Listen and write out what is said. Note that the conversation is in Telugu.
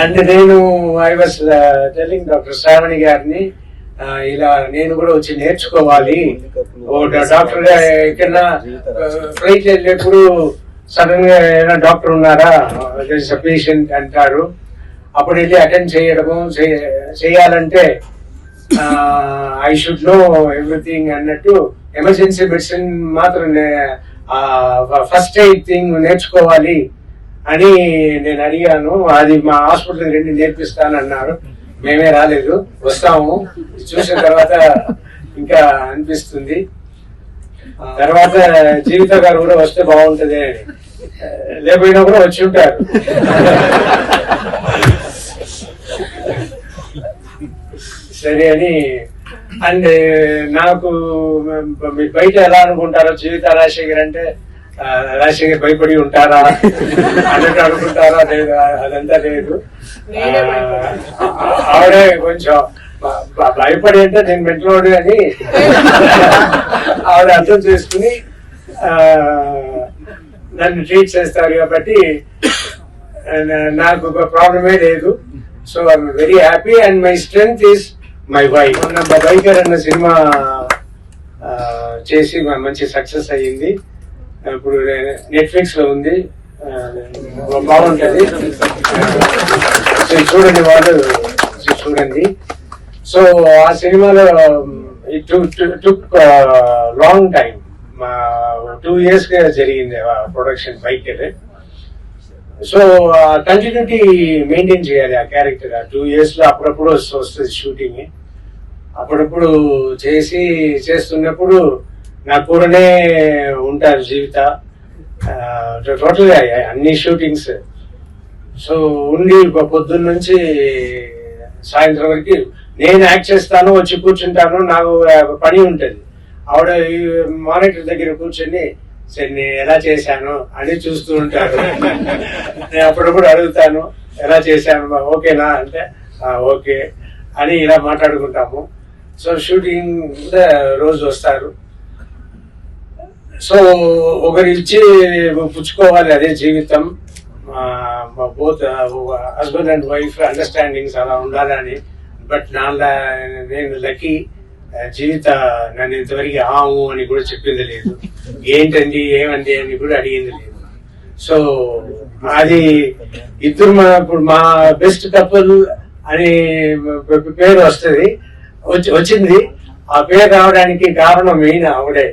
అంటే నేను I was telling doctor Shravani గారిని ఇలా నేను కూడా వచ్చి నేర్చుకోవాలి. ఓ డాక్టర్ గా ఎక్కడన్నా ఫ్లైట్ వెళ్ళేప్పుడు సడన్ గా ఏదైనా డాక్టర్ ఉన్నారా పేషెంట్ అంటారు, అప్పుడు వెళ్ళి అటెండ్ చేయడము చేయాలంటే ఐ షుడ్ నో ఎవ్రీథింగ్ అన్నట్టు ఎమర్జెన్సీ మెడిసిన్ మాత్రం ఫస్ట్ ఎయిడ్ థింగ్ నేర్చుకోవాలి అని నేను అడిగాను. అది మా హాస్పిటల్ 2 నేర్పిస్తానన్నారు. మేమే రాలేదు, వస్తాము. చూసిన తర్వాత ఇంకా అనిపిస్తుంది. తర్వాత జీవిత గారు కూడా వస్తే బాగుంటది అని, లేకపోయినా కూడా వచ్చి ఉంటారు. సరే అని. అండ్ నాకు బయట ఎలా అనుకుంటారో జీవిత రాజశేఖర్ అంటే రాజశేఖర్ భయపడి ఉంటారా అన్నట్టు అనుకుంటారా లేదా, అదంతా లేదు. ఆవిడే కొంచెం భయపడి అంటే నేను మెంటలోడు అని ఆవిడ అర్థం చేసుకుని నన్ను ట్రీట్ చేస్తారు కాబట్టి నాకు ఒక ప్రాబ్లమే లేదు. So I'm very happy and my strength is my wife. మొన్న బైకర్ అన్న సినిమా చేసి మంచి సక్సెస్ అయ్యింది. ఇప్పుడు నెట్ఫ్లిక్స్ లో ఉంది, బాగుంటది, చూడండి వాళ్ళు చూడండి. సో ఆ సినిమాలో టుక్ లాంగ్ టైం, 2 years గా జరిగింది production biker. So continuity maintain చేయాలి ఆ క్యారెక్టర్. 2 years లో అప్పుడప్పుడు వస్తుంది షూటింగ్. అప్పుడప్పుడు చేస్తున్నప్పుడు నా కూడనే ఉంటారు జీవిత, టోటల్ గా అన్ని షూటింగ్స్. సో ఉండి పొద్దున్న నుంచి సాయంత్రం వరకు నేను యాక్ట్ చేస్తాను, వచ్చి కూర్చుంటాను, నాకు పని ఉంటుంది. ఆవిడ మానిటర్ దగ్గర కూర్చొని సరే నేను ఎలా చేశాను అని చూస్తూ ఉంటారు. నేను అప్పుడప్పుడు అడుగుతాను ఎలా చేశాను, ఓకేనా అంటే ఓకే అని ఇలా మాట్లాడుకుంటాము. సో షూటింగ్ రోజు వస్తారు. సో ఒకరి ఇచ్చి పుచ్చుకోవాలి, అదే జీవితం. Both husband and wife understandings అలా ఉండాలని. బట్ నేను లక్కీ, జీవిత నన్ను ఇంతవరకు ఆవు అని కూడా చెప్పింది లేదు, ఏంటండి ఏమండి అని కూడా అడిగింది లేదు. సో అది ఇద్దరు ఇప్పుడు మా బెస్ట్ కపుల్ అని పేరు వచ్చింది. ఆ పేరు రావడానికి కారణం మెయిన్ ఆవిడే.